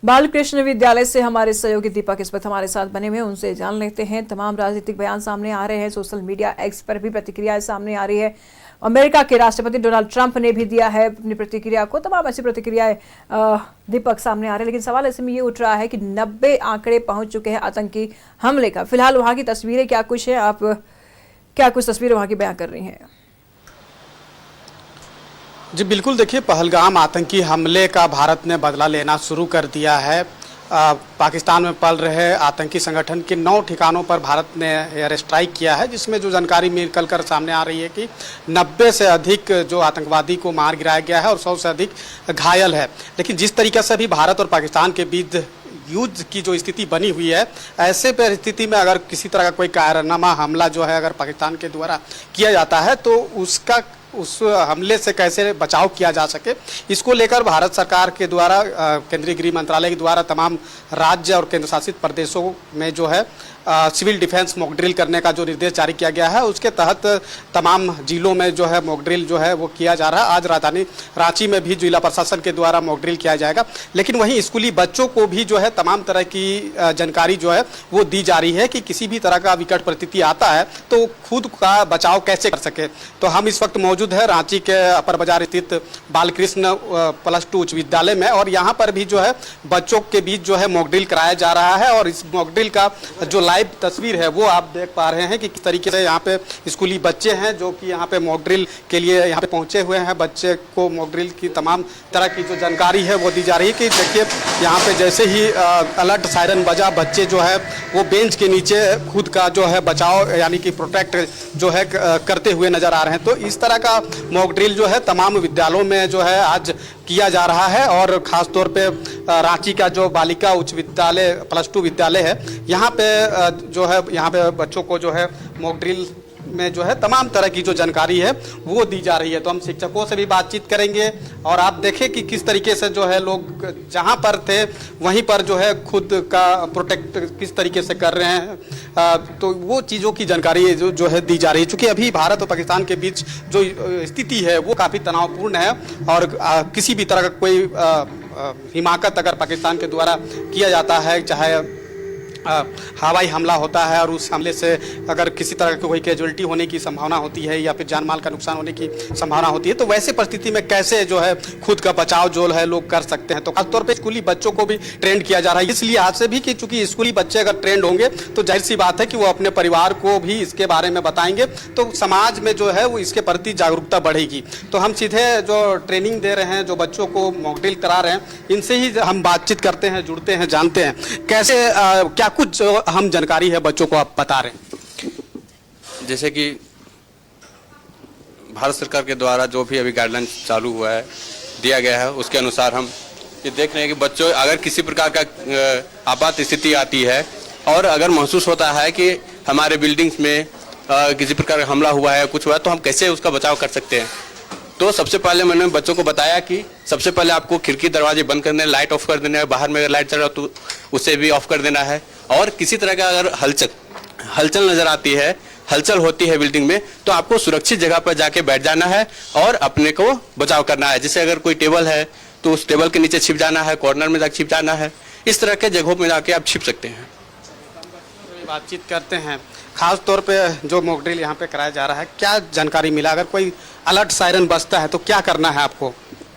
बालकृष्ण विद्यालय से हमारे सहयोगी दीपक इस वक्त हमारे साथ बने हुए, उनसे जान लेते हैं। तमाम राजनीतिक बयान सामने आ रहे हैं, सोशल मीडिया एक्स पर भी प्रतिक्रियाएं सामने आ रही है। अमेरिका के राष्ट्रपति डोनाल्ड ट्रंप ने भी दिया है अपनी प्रतिक्रिया को। तमाम ऐसी प्रतिक्रियाएं दीपक सामने आ रही है, लेकिन सवाल ऐसे में ये उठ रहा है कि 90 आंकड़े पहुंच चुके हैं आतंकी हमले का। फिलहाल वहां की तस्वीरें क्या कुछ है, आप क्या कुछ तस्वीरें वहां की बयान कर रही हैं? जी बिल्कुल, देखिए पहलगाम आतंकी हमले का भारत ने बदला लेना शुरू कर दिया है। पाकिस्तान में पल रहे आतंकी संगठन के 9 ठिकानों पर भारत ने एयर स्ट्राइक किया है, जिसमें जो जानकारी निकल कर सामने आ रही है कि 90 से अधिक जो आतंकवादी को मार गिराया गया है और 100 से अधिक घायल है। लेकिन जिस तरीके से भी भारत और पाकिस्तान के बीच युद्ध की जो स्थिति बनी हुई है, ऐसे परिस्थिति में अगर किसी तरह का कोई कायरनामा हमला जो है अगर पाकिस्तान के द्वारा किया जाता है तो उस हमले से कैसे बचाव किया जा सके, इसको लेकर भारत सरकार के द्वारा केंद्रीय गृह मंत्रालय के द्वारा तमाम राज्य और केंद्र शासित प्रदेशों में जो है सिविल डिफेंस मॉक ड्रिल करने का जो निर्देश जारी किया गया है, उसके तहत तमाम जिलों में जो है मॉक ड्रिल जो है वो किया जा रहा है। आज राजधानी रांची में भी जिला प्रशासन के द्वारा मॉक ड्रिल किया जाएगा। लेकिन वहीं स्कूली बच्चों को भी जो है तमाम तरह की जानकारी जो है वो दी जा रही है कि किसी भी तरह का विकट परिस्थिति आता है तो खुद का बचाव कैसे कर सके। तो हम इस वक्त मौजूद है रांची के अपर बाजार स्थित बालकृष्ण +2 उच्च विद्यालय में, और यहाँ पर भी जो है बच्चों के बीच जो है मॉक ड्रिल कराया जा रहा है। और इस मॉक ड्रिल का जो लाइव तस्वीर है वो आप देख पा रहे हैं कि किस तरीके से यहाँ पे स्कूली बच्चे हैं जो कि यहाँ पे मॉक ड्रिल के लिए यहाँ पे पहुंचे हुए हैं। बच्चे को मॉक ड्रिल की तमाम तरह की जो जानकारी है वो दी जा रही है कि देखिए यहाँ पे जैसे ही अलर्ट सायरन बजा, बच्चे जो है वो बेंच के नीचे खुद का जो है बचाव यानी कि प्रोटेक्ट जो है करते हुए नजर आ रहे हैं। तो इस तरह का मॉक ड्रिल जो है तमाम विद्यालयों में जो है आज किया जा रहा है। और ख़ास तौर पे रांची का जो बालिका उच्च विद्यालय +2 विद्यालय है, यहाँ पे जो है यहाँ पे बच्चों को जो है मॉक ड्रिल में जो है तमाम तरह की जो जानकारी है वो दी जा रही है। तो हम शिक्षकों से भी बातचीत करेंगे और आप देखें कि किस तरीके से जो है लोग जहाँ पर थे वहीं पर जो है खुद का प्रोटेक्ट किस तरीके से कर रहे हैं। तो वो चीज़ों की जानकारी जो है दी जा रही है। चूँकि अभी भारत और पाकिस्तान के बीच जो स्थिति है वो काफ़ी तनावपूर्ण है और किसी भी तरह का कोई हिमाकत अगर पाकिस्तान के द्वारा किया जाता है, चाहे हवाई हमला होता है और उस हमले से अगर किसी तरह की कोई कैजुअलिटी होने की संभावना होती है या फिर जान माल का नुकसान होने की संभावना होती है, तो वैसे परिस्थिति में कैसे जो है खुद का बचाव जो है लोग कर सकते हैं। तो खासतौर पे स्कूली बच्चों को भी ट्रेंड किया जा रहा है, इसलिए आज से भी कि चूंकि स्कूली बच्चे अगर ट्रेंड होंगे तो जाहिर सी बात है कि वो अपने परिवार को भी इसके बारे में बताएंगे, तो समाज में जो है वो इसके प्रति जागरूकता बढ़ेगी। तो हम सीधे जो ट्रेनिंग दे रहे हैं, जो बच्चों को मॉक ड्रिल करा रहे हैं, इनसे ही हम बातचीत करते हैं, जुड़ते हैं, जानते हैं कैसे क्या कुछ जो हम जानकारी है बच्चों को आप बता रहे हैं। जैसे कि भारत सरकार के द्वारा जो भी अभी गाइडलाइन चालू हुआ है, दिया गया है, उसके अनुसार हम ये देख रहे हैं कि बच्चों अगर किसी प्रकार का आपात स्थिति आती है और अगर महसूस होता है कि हमारे बिल्डिंग्स में किसी प्रकार का हमला हुआ है, कुछ हुआ है, तो हम कैसे उसका बचाव कर सकते हैं। तो सबसे पहले मैंने बच्चों को बताया कि सबसे पहले आपको खिड़की दरवाजे बंद करने, लाइट ऑफ कर देना है, बाहर में अगर लाइट चल रहा है तो उसे भी ऑफ कर देना है। और किसी तरह का अगर हलचल नजर आती है, हलचल होती है बिल्डिंग में, तो आपको सुरक्षित जगह पर जाके बैठ जाना है और अपने को बचाव करना है। जैसे अगर कोई टेबल है तो उस टेबल के नीचे छिप जाना है, कॉर्नर में जाके छिप जाना है। इस तरह के जगहों में जाके आप छिप सकते हैं। बातचीत करते हैं, खास तौर पे जो मॉक ड्रिल यहाँ पे कराया जा रहा है, क्या जानकारी मिला? अगर कोई अलर्ट सायरन बजता है तो क्या करना है आपको?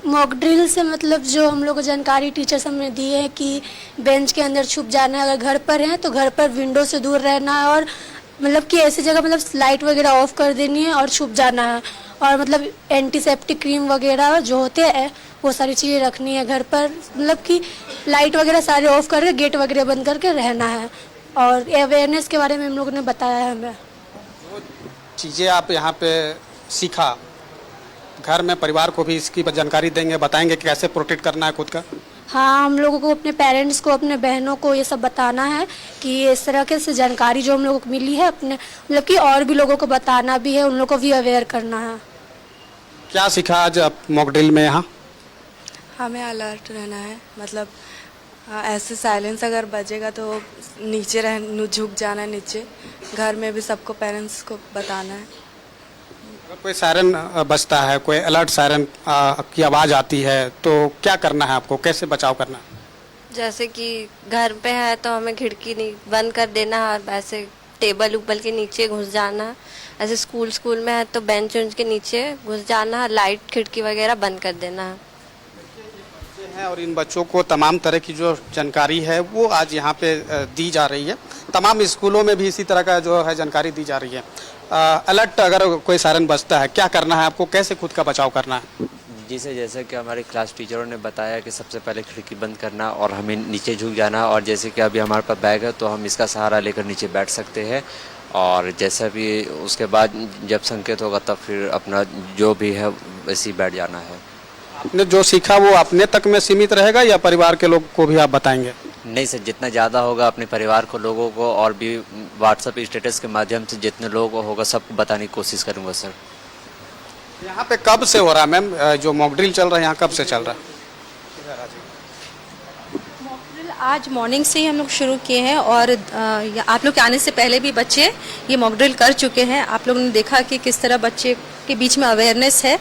मॉक ड्रिल से मतलब जो हम लोग को जानकारी टीचर्स हमने दी है कि बेंच के अंदर छुप जाना है, अगर घर पर हैं तो घर पर विंडो से दूर रहना है, और मतलब कि ऐसी जगह मतलब लाइट वगैरह ऑफ कर देनी है और छुप जाना है। और मतलब एंटीसेप्टिक क्रीम वगैरह जो होते हैं वो सारी चीज़ें रखनी है घर पर, मतलब कि लाइट वगैरह सारे ऑफ करके गेट वगैरह बंद करके रहना है। और अवेयरनेस के बारे में हम लोगों ने बताया है हमें। चीज़ें आप यहाँ पे सीखा, घर में परिवार को भी इसकी जानकारी देंगे, बताएंगे कि कैसे प्रोटेक्ट करना है खुद का? हाँ, हम लोगों को अपने पेरेंट्स को, अपने बहनों को ये सब बताना है कि इस तरह के से जानकारी जो हम लोगों को मिली है अपने मतलब कि और भी लोगों को बताना भी है, उन लोगों को भी अवेयर करना है। क्या सीखा आज आप मॉक ड्रिल में यहाँ? हमें अलर्ट रहना है, मतलब ऐसे साइलेंस अगर बजेगा तो नीचे झुक जाना है नीचे। घर में भी सबको पेरेंट्स को बताना है। अगर कोई सायरन बजता है, कोई अलर्ट सायरन की आवाज़ आती है तो क्या करना है आपको, कैसे बचाव करना है? जैसे कि घर पे है तो हमें खिड़की नहीं बंद कर देना है और वैसे टेबल उबल के नीचे घुस जाना। ऐसे स्कूल में है तो बेंच उंच के नीचे घुस जाना, लाइट खिड़की वगैरह बंद कर देना है। हैं और इन बच्चों को तमाम तरह की जो जानकारी है वो आज यहाँ पे दी जा रही है। तमाम स्कूलों में भी इसी तरह का जो है जानकारी दी जा रही है। अलर्ट अगर कोई सायरन बजता है, क्या करना है आपको, कैसे खुद का बचाव करना है? जिसे जैसे कि हमारे क्लास टीचरों ने बताया कि सबसे पहले खिड़की बंद करना और हमें नीचे झुक जाना, और जैसे कि अभी हमारे पास बैग है तो हम इसका सहारा लेकर नीचे बैठ सकते हैं, और जैसा भी उसके बाद जब संकेत होगा तब फिर अपना जो भी है वैसे ही बैठ जाना है। आपने जो सीखा वो अपने तक में सीमित रहेगा या परिवार के लोग को भी आप बताएंगे? नहीं सर, जितना ज़्यादा होगा अपने परिवार को, लोगों को, और भी व्हाट्सएप स्टेटस के माध्यम से जितने लोगों को होगा सबको बताने की कोशिश करूँगा सर। यहाँ पे कब से हो रहा है मैम, जो मॉक ड्रिल चल रहा है यहाँ कब से चल रहा है? आज मॉर्निंग से ही हम लोग शुरू किए हैं और आप लोग के आने से पहले भी बच्चे ये मॉक ड्रिल कर चुके हैं। आप लोगों ने देखा कि किस तरह बच्चे के बीच में अवेयरनेस है,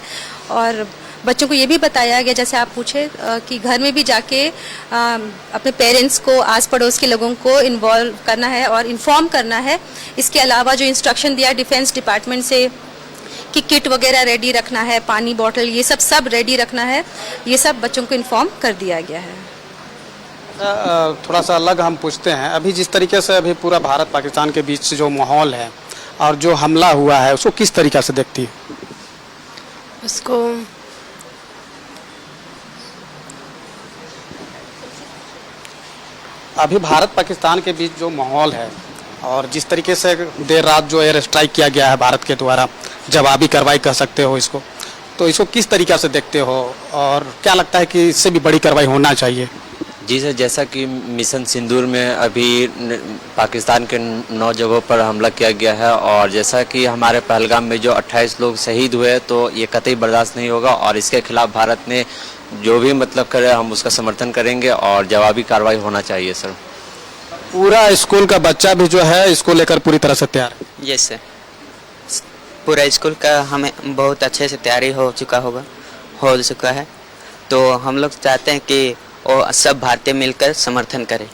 और बच्चों को ये भी बताया गया, जैसे आप पूछे, कि घर में भी जाके अपने पेरेंट्स को, आस पड़ोस के लोगों को इन्वॉल्व करना है और इन्फॉर्म करना है। इसके अलावा जो इंस्ट्रक्शन दिया डिफेंस डिपार्टमेंट से कि किट वगैरह रेडी रखना है, पानी बॉटल, ये सब रेडी रखना है, ये सब बच्चों को इन्फॉर्म कर दिया गया है। थोड़ा सा अलग हम पूछते हैं, अभी जिस तरीके से अभी पूरा भारत पाकिस्तान के बीच जो माहौल है और जो हमला हुआ है उसको किस तरीके से देखती है? उसको अभी भारत पाकिस्तान के बीच जो माहौल है और जिस तरीके से देर रात जो एयर स्ट्राइक किया गया है भारत के द्वारा, जवाबी कार्रवाई कह सकते हो इसको, तो इसको किस तरीके से देखते हो और क्या लगता है कि इससे भी बड़ी कार्रवाई होना चाहिए? जी सर, जैसा कि मिशन सिंदूर में अभी पाकिस्तान के 9 जगहों पर हमला किया गया है, और जैसा कि हमारे पहलगाम में जो 28 लोग शहीद हुए, तो ये कतई बर्दाश्त नहीं होगा और इसके खिलाफ भारत ने जो भी मतलब करे हम उसका समर्थन करेंगे और जवाबी कार्रवाई होना चाहिए सर। पूरा स्कूल का बच्चा भी जो है इसको लेकर पूरी तरह से तैयार है? यस सर, पूरा स्कूल का हमें बहुत अच्छे से तैयारी हो चुका है, तो हम लोग चाहते हैं कि वो सब भारतीय मिलकर समर्थन करें।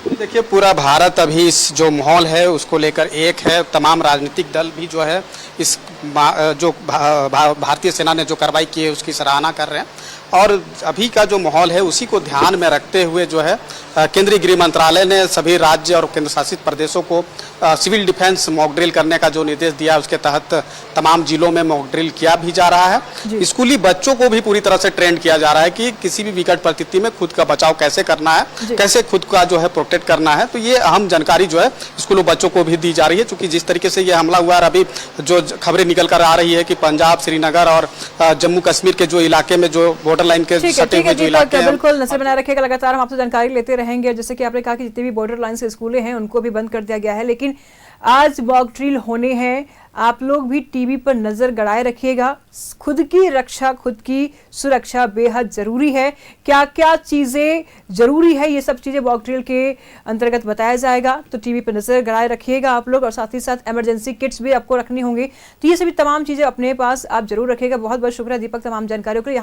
देखिए, पूरा भारत अभी इस जो माहौल है उसको लेकर एक है। तमाम राजनीतिक दल भी जो है इस जो भारतीय सेना ने जो कार्रवाई की है उसकी सराहना कर रहे हैं, और अभी का जो माहौल है उसी को ध्यान में रखते हुए जो है केंद्रीय गृह मंत्रालय ने सभी राज्य और केंद्र शासित प्रदेशों को सिविल डिफेंस मॉक ड्रिल करने का जो निर्देश दिया है उसके तहत तमाम जिलों में मॉक ड्रिल किया भी जा रहा है। स्कूली बच्चों को भी पूरी तरह से ट्रेंड किया जा रहा है कि किसी भी विकट परिस्थिति में खुद का बचाव कैसे करना है, कैसे खुद का जो है प्रोटेक्ट करना है। तो ये अहम जानकारी जो है स्कूलों बच्चों को भी दी जा रही है, क्योंकि जिस तरीके से ये हमला हुआ है, अभी जो खबरें निकल कर आ रही है कि पंजाब, श्रीनगर और जम्मू कश्मीर के जो इलाके में जो बॉर्डर लाइन के सटे हुए जो इलाके हैं, बिल्कुल नजर बनाए रखिएगा। लगातार हम आपसे जानकारी लेते रहेंगे। जैसे कि आपने कहा कि जितने भी बॉर्डर लाइन के स्कूलें हैं उनको भी बंद कर दिया गया है, लेकिन आज मॉक ड्रिल होने हैं। आप लोग भी टीवी पर नजर गड़ाए रखिएगा। खुद की रक्षा, खुद की सुरक्षा बेहद जरूरी है। क्या क्या चीजें जरूरी है, ये सब चीजें मॉक ड्रिल के अंतर्गत बताया जाएगा, तो टीवी पर नजर गड़ाए रखिएगा आप लोग। और साथ ही साथ इमरजेंसी किट्स भी आपको रखनी होंगी, तो ये सभी तमाम चीजें अपने पास आप जरूर रखिएगा। बहुत बहुत शुक्रिया दीपक तमाम जानकारियों के लिए।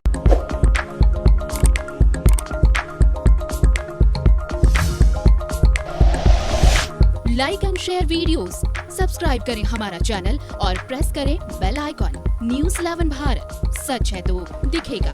Like and share videos, subscribe करें हमारा चैनल और प्रेस करें बेल आइकॉन। न्यूज़ 11 भारत, सच है तो दिखेगा।